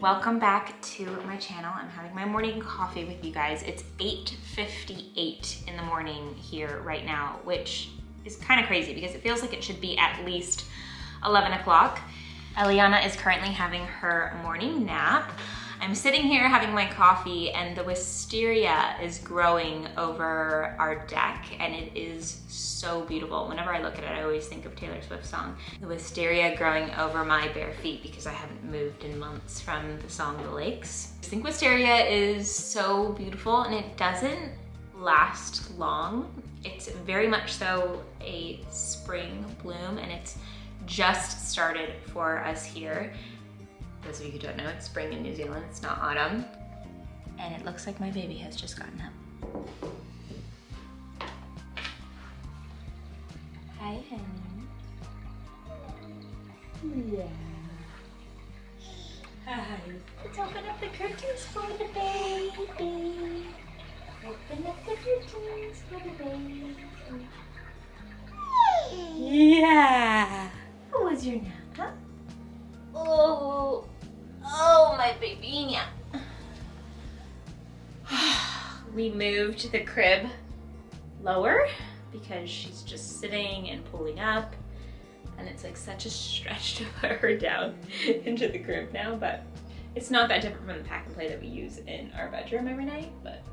welcome back to my channel. I'm having my morning coffee with you guys. It's 8:58 in the morning here right now, which is kind of crazy because it feels like it should be at least 11 o'clock. Eliana is currently having her morning nap. I'm sitting here having my coffee and the wisteria is growing over our deck and it is so beautiful. Whenever I look at it, I always think of Taylor Swift's song. The wisteria growing over my bare feet because I haven't moved in months from the song The Lakes. I think wisteria is so beautiful and it doesn't last long. It's very much so a spring bloom and it's just started for us here. Those of you who don't know, it's spring in New Zealand, it's not autumn. And it looks like my baby has just gotten up. Hi, honey. Yeah. Hi. Let's open up the curtains for the baby. Open up the curtains for the baby. Yeah. How was your nap, huh? Oh, my baby. We moved the crib lower because she's just sitting and pulling up and it's like such a stretch to put her down into the crib now, but it's not that different from the pack and play that we use in our bedroom every night, but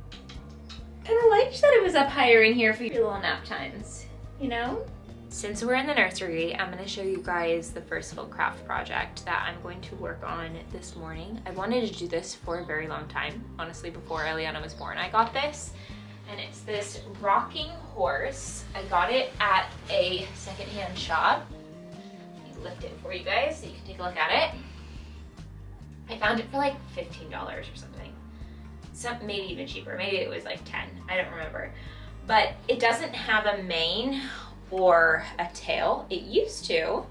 kind of liked that it was up higher in here for your little nap times, you know? Since we're in the nursery, I'm gonna show you guys the first little craft project that I'm going to work on this morning. I wanted to do this for a very long time. Honestly, before Eliana was born, I got this. And it's this rocking horse. I got it at a secondhand shop. Let me lift it for you guys so you can take a look at it. I found it for like $15 or something. Maybe even cheaper, maybe it was like 10, I don't remember. But it doesn't have a mane or a tail. It used to.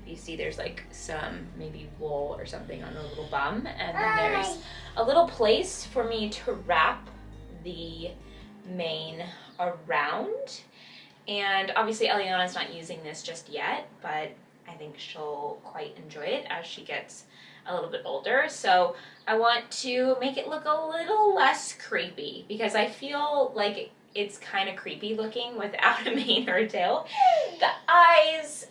If you see, there's like some maybe wool or something on the little bum, and then there's a little place for me to wrap the mane around. And obviously Eliana's not using this just yet, but I think she'll quite enjoy it as she gets a little bit older. So I want to make it look a little less creepy because I feel like it's kind of creepy looking without a mane or a tail. The eyes,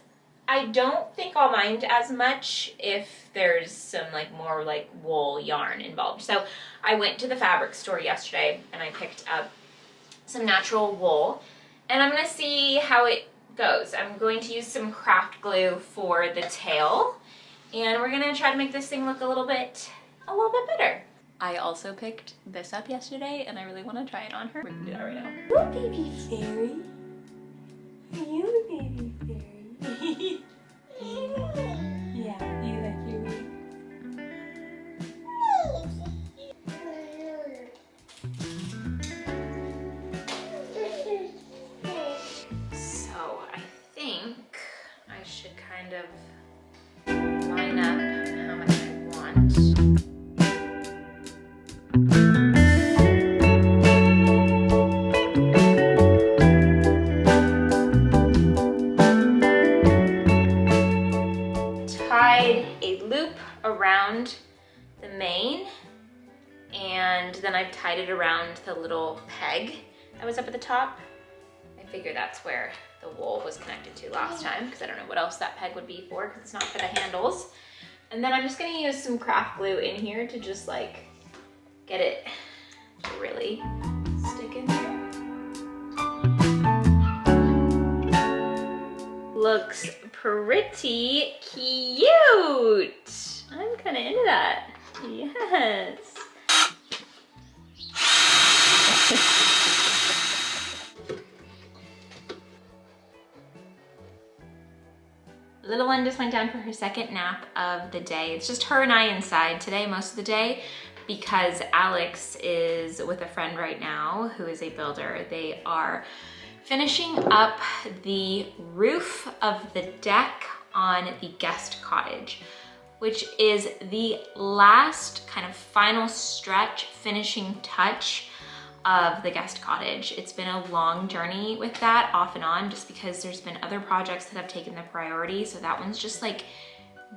I don't think I'll mind as much if there's some like more like wool yarn involved. So I went to the fabric store yesterday and I picked up some natural wool and I'm gonna see how it goes. I'm going to use some craft glue for the tail and we're gonna try to make this thing look a little bit better. I also picked this up yesterday and I really want to try it on her. We're gonna do that right now. Oh, baby fairy. Are you a baby fairy? Yeah, you like your baby. So I think I should kind of line up how much I want. Tied a loop around the mane and then I've tied it around the little peg that was up at the top. I figure that's where the wool was connected to last time because I don't know what else that peg would be for because it's not for the handles. And then I'm just gonna use some craft glue in here to just like get it to really stick in there. Looks pretty cute. I'm kind of into that. Yes. Little one just went down for her second nap of the day. It's just her and I inside today most of the day because Alex is with a friend right now who is a builder. They are finishing up the roof of the deck on the guest cottage, which is the last kind of final stretch, finishing touch of the guest cottage. It's been a long journey with that off and on just because there's been other projects that have taken the priority. So that one's just like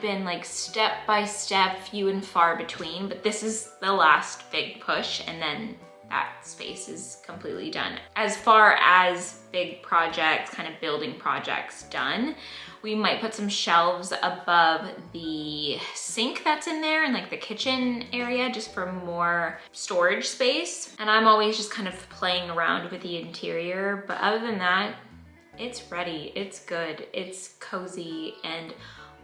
been like step by step, few and far between, but this is the last big push, and then that space is completely done. As far as big projects, kind of building projects done, we might put some shelves above the sink that's in there and like the kitchen area just for more storage space. And I'm always just kind of playing around with the interior, but other than that, it's ready, it's good, it's cozy, and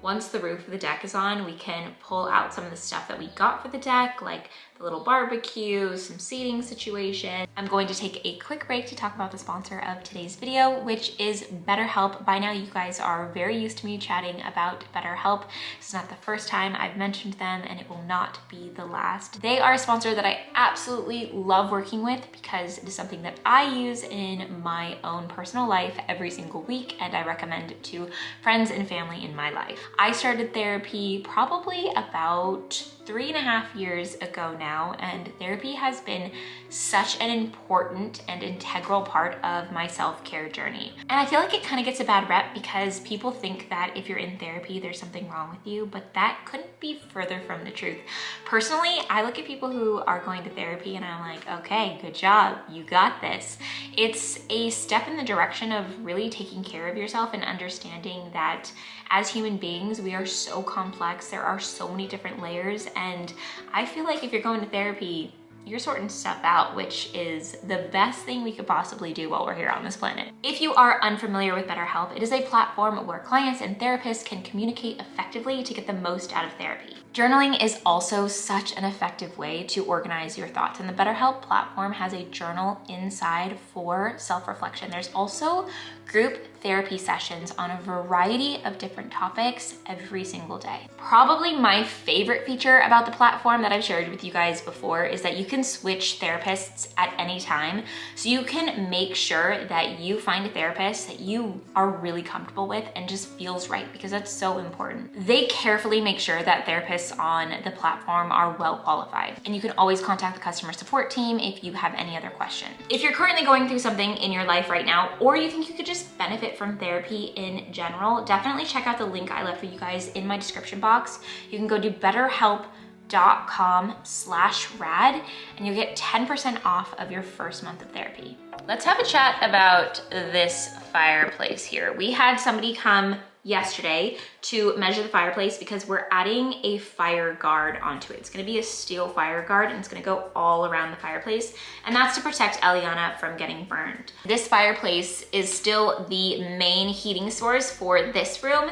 once the roof of the deck is on, we can pull out some of the stuff that we got for the deck, like the little barbecue, some seating situation. I'm going to take a quick break to talk about the sponsor of today's video, which is BetterHelp. By now, you guys are very used to me chatting about BetterHelp. It's not the first time I've mentioned them, and it will not be the last. They are a sponsor that I absolutely love working with because it is something that I use in my own personal life every single week, and I recommend it to friends and family in my life. I started therapy probably about 3.5 years ago now, and therapy has been such an important and integral part of my self-care journey. And I feel like it kind of gets a bad rep because people think that if you're in therapy, there's something wrong with you, but that couldn't be further from the truth. Personally, I look at people who are going to therapy and I'm like, okay, good job, you got this. It's a step in the direction of really taking care of yourself and understanding that as human beings, we are so complex. There are so many different layers. And I feel like if you're going to therapy, you're sorting stuff out, which is the best thing we could possibly do while we're here on this planet. If you are unfamiliar with BetterHelp, it is a platform where clients and therapists can communicate effectively to get the most out of therapy. Journaling is also such an effective way to organize your thoughts, and the BetterHelp platform has a journal inside for self-reflection. There's also group therapy sessions on a variety of different topics every single day. Probably my favorite feature about the platform that I've shared with you guys before is that you can switch therapists at any time. So you can make sure that you find a therapist that you are really comfortable with and just feels right, because that's so important. They carefully make sure that therapists on the platform are well qualified, and you can always contact the customer support team if you have any other question. If you're currently going through something in your life right now, or you think you could just benefit from therapy in general, definitely check out the link I left for you guys in my description box. You can go to betterhelp.com/rad and you'll get 10% off of your first month of therapy. Let's have a chat about this fireplace here. We had somebody come yesterday to measure the fireplace because we're adding a fire guard onto it. It's gonna be a steel fire guard and it's gonna go all around the fireplace, and that's to protect Eliana from getting burned. This fireplace is still the main heating source for this room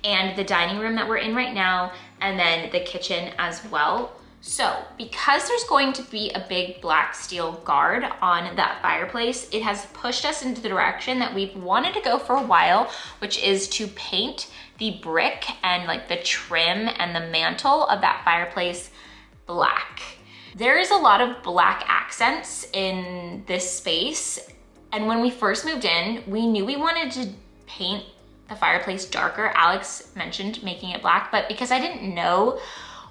and the dining room that we're in right now, and then the kitchen as well. So because there's going to be a big black steel guard on that fireplace, it has pushed us into the direction that we've wanted to go for a while, which is to paint the brick and like the trim and the mantle of that fireplace black. There is a lot of black accents in this space. And when we first moved in, we knew we wanted to paint the fireplace darker. Alex mentioned making it black, but because I didn't know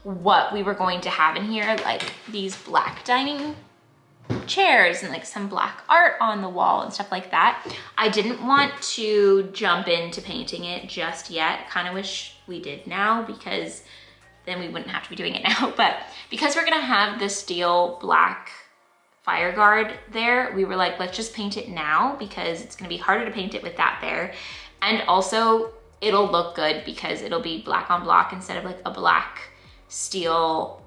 what we were going to have in here, like these black dining chairs and like some black art on the wall and stuff like that, I didn't want to jump into painting it just yet. Kind of wish we did now, because then we wouldn't have to be doing it now. But because we're gonna have the steel black fire guard there, we were like, let's just paint it now, because it's gonna be harder to paint it with that there. And also it'll look good because it'll be black on black instead of like a black steel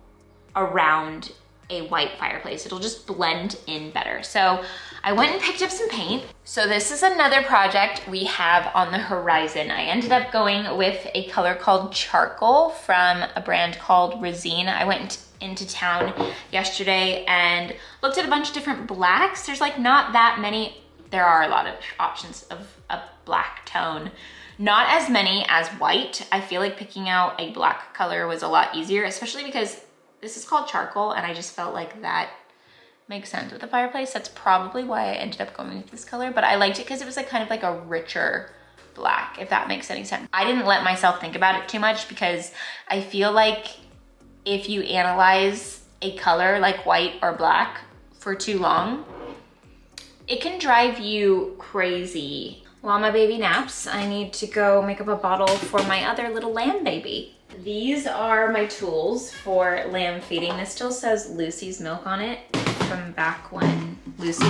around a white fireplace. It'll just blend in better. So I went and picked up some paint. So this is another project we have on the horizon. I ended up going with a color called Charcoal from a brand called Residency. I went into town yesterday and looked at a bunch of different blacks. There's like not that many. There are a lot of options of a black tone. Not as many as white. I feel like picking out a black color was a lot easier, especially because this is called Charcoal and I just felt like that makes sense with the fireplace. That's probably why I ended up going with this color, but I liked it because it was like kind of like a richer black, if that makes any sense. I didn't let myself think about it too much because I feel like if you analyze a color like white or black for too long, it can drive you crazy. While my baby naps, I need to go make up a bottle for my other little lamb baby. These are my tools for lamb feeding. This still says Lucy's milk on it from back when Lucy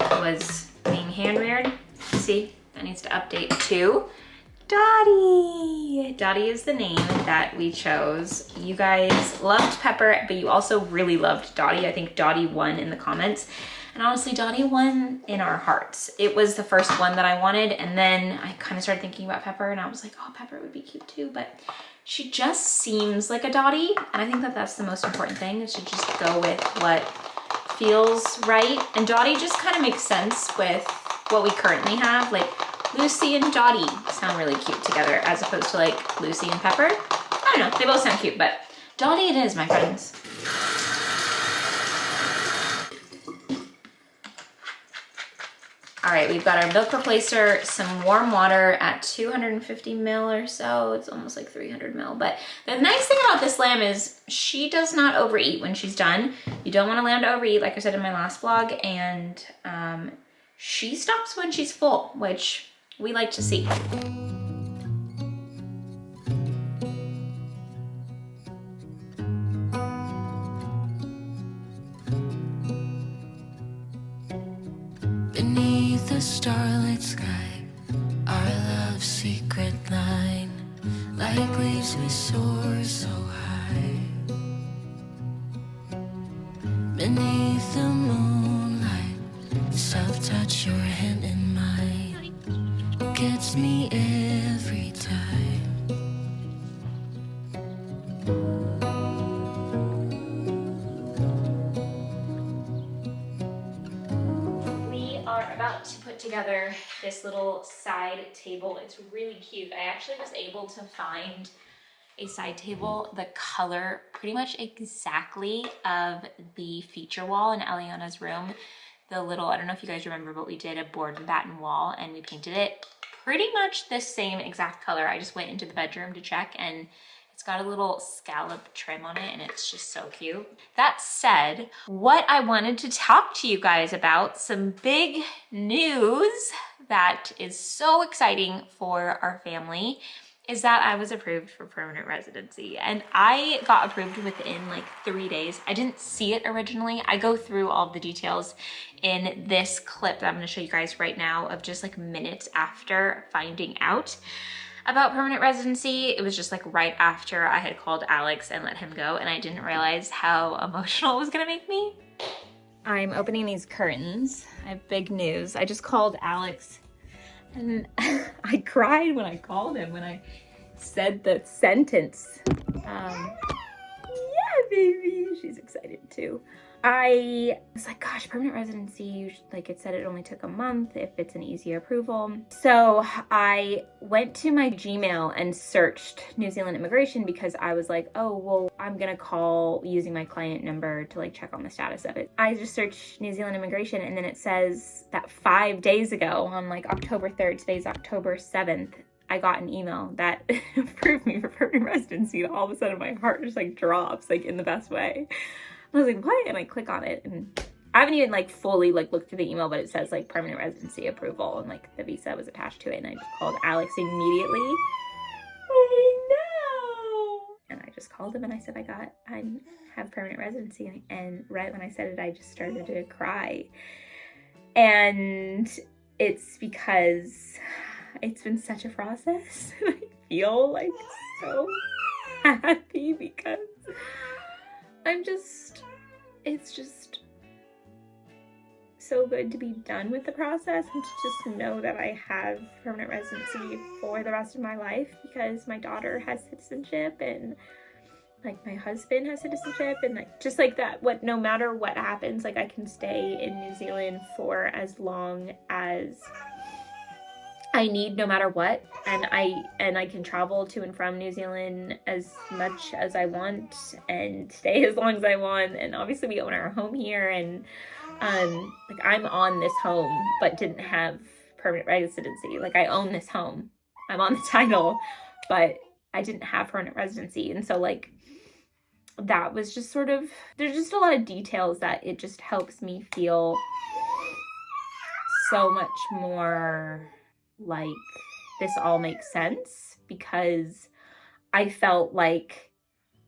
was being hand-reared. See, that needs to update too. Dottie! Dottie is the name that we chose. You guys loved Pepper, but you also really loved Dottie. I think Dottie won in the comments. And honestly, Dottie won in our hearts. It was the first one that I wanted, and then I kind of started thinking about Pepper, and I was like, oh, Pepper would be cute too, but she just seems like a Dottie, and I think that that's the most important thing, is to just go with what feels right. And Dottie just kind of makes sense with what we currently have. Like, Lucy and Dottie sound really cute together, as opposed to like Lucy and Pepper. I don't know, they both sound cute, but Dottie it is, my friends. All right, we've got our milk replacer, some warm water at 250 mil or so. It's almost like 300 mil. But the nice thing about this lamb is she does not overeat when she's done. You don't want a lamb to overeat, like I said in my last vlog. And she stops when she's full, which we like to see. Beneath the starlit sky, our love's secret line, like leaves we soar so high. Beneath the moonlight, soft touch your hand in mine, gets me every time. About to put together this little side table. It's really cute. I actually was able to find a side table the color pretty much exactly of the feature wall in Eliana's room. The little, I don't know if you guys remember, but we did a board and batten wall and we painted it pretty much the same exact color. I just went into the bedroom to check, and it's got a little scallop trim on it, and it's just so cute. That said, what I wanted to talk to you guys about, some big news that is so exciting for our family, is that I was approved for permanent residency. And I got approved within like 3 days. I didn't see it originally. I go through all the details in this clip that I'm gonna show you guys right now of just like minutes after finding out about permanent residency. It was just like right after I had called Alex and let him go, and I didn't realize how emotional it was gonna make me. I'm opening these curtains. I have big news. I just called Alex and I cried when I called him, when I said the sentence. Yeah, baby, she's excited too. I was like, gosh, permanent residency, like it said it only took a month if it's an easy approval. So I went to my Gmail and searched New Zealand immigration, because I was like, oh, well, I'm gonna call using my client number to like check on the status of it. I just searched New Zealand immigration, and then it says that 5 days ago on like October 3rd, today's October 7th, I got an email that approved me for permanent residency. And all of a sudden my heart just like drops, like in the best way. I was like, what? And I click on it, and I haven't even like fully like looked through the email, but it says like permanent residency approval, and like the visa was attached to it. And I just called Alex immediately. I know. And I just called him and I said, I have permanent residency. And right when I said it, I just started to cry. And it's because it's been such a process. I feel like so happy because it's just so good to be done with the process and to just know that I have permanent residency for the rest of my life, because my daughter has citizenship and like my husband has citizenship, and like just like that, no matter what happens, like I can stay in New Zealand for as long as I need, no matter what, and I can travel to and from New Zealand as much as I want and stay as long as I want. And obviously we own our home here, and like I'm on this home but didn't have permanent residency. Like I own this home, I'm on the title, but I didn't have permanent residency. And so like that was just sort of, there's just a lot of details that it just helps me feel so much more like this all makes sense, because I felt like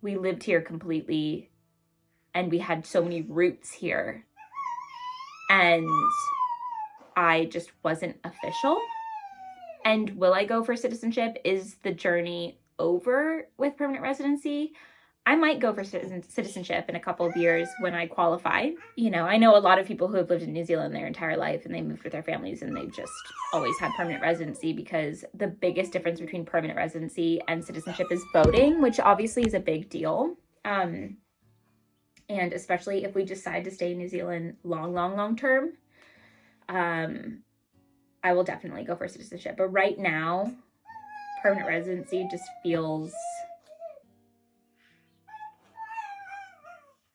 we lived here completely and we had so many roots here, and I just wasn't official. And will I go for citizenship? Is the journey over with permanent residency? I might go for citizenship in a couple of years when I qualify. You know, I know a lot of people who have lived in New Zealand their entire life, and they moved with their families and they've just always had permanent residency, because the biggest difference between permanent residency and citizenship is voting, which obviously is a big deal. And especially if we decide to stay in New Zealand long term, I will definitely go for citizenship. But right now, permanent residency just feels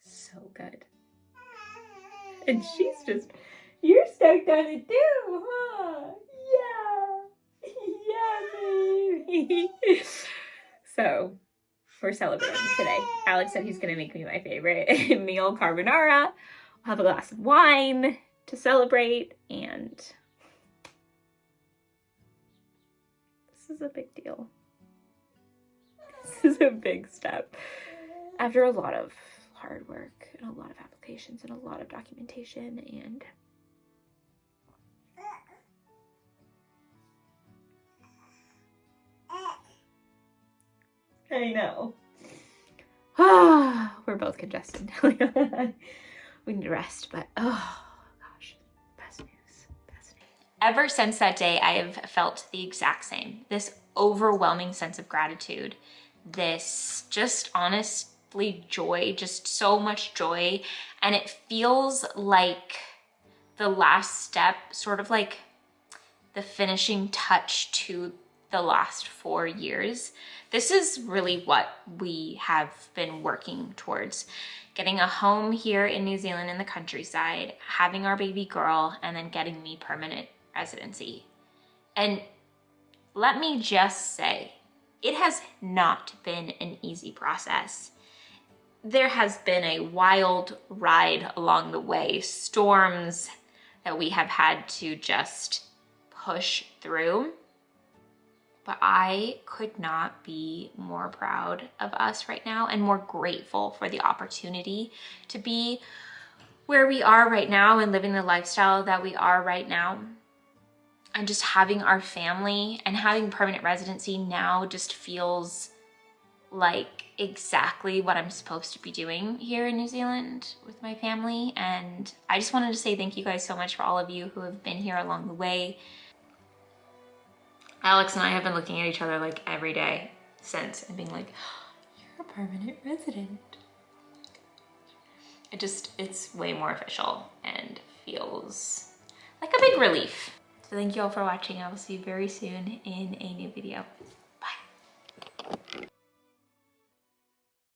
so good. And she's just, you're stoked on it too, huh? Yeah. Yeah, baby. So, we're celebrating today. Alex said he's going to make me my favorite meal, carbonara. We'll have a glass of wine to celebrate, and this is a big deal. This is a big step. After a lot of hard work and a lot of applications and a lot of documentation, and I know. We're both congested. We need to rest, but oh gosh, best news. Ever since that day, I have felt the exact same. This overwhelming sense of gratitude, this just honestly joy, just so much joy. And it feels like the last step, sort of like the finishing touch to the last 4 years. This is really what we have been working towards. Getting a home here in New Zealand in the countryside, having our baby girl, and then getting me permanent residency. And let me just say, it has not been an easy process. There has been a wild ride along the way, storms that we have had to just push through. But I could not be more proud of us right now and more grateful for the opportunity to be where we are right now and living the lifestyle that we are right now. And just having our family and having permanent residency now just feels like exactly what I'm supposed to be doing here in New Zealand with my family. And I just wanted to say thank you guys so much for all of you who have been here along the way. Alex and I have been looking at each other like every day since and being like, oh, you're a permanent resident. It's way more official and feels like a big relief. So thank you all for watching. I will see you very soon in a new video.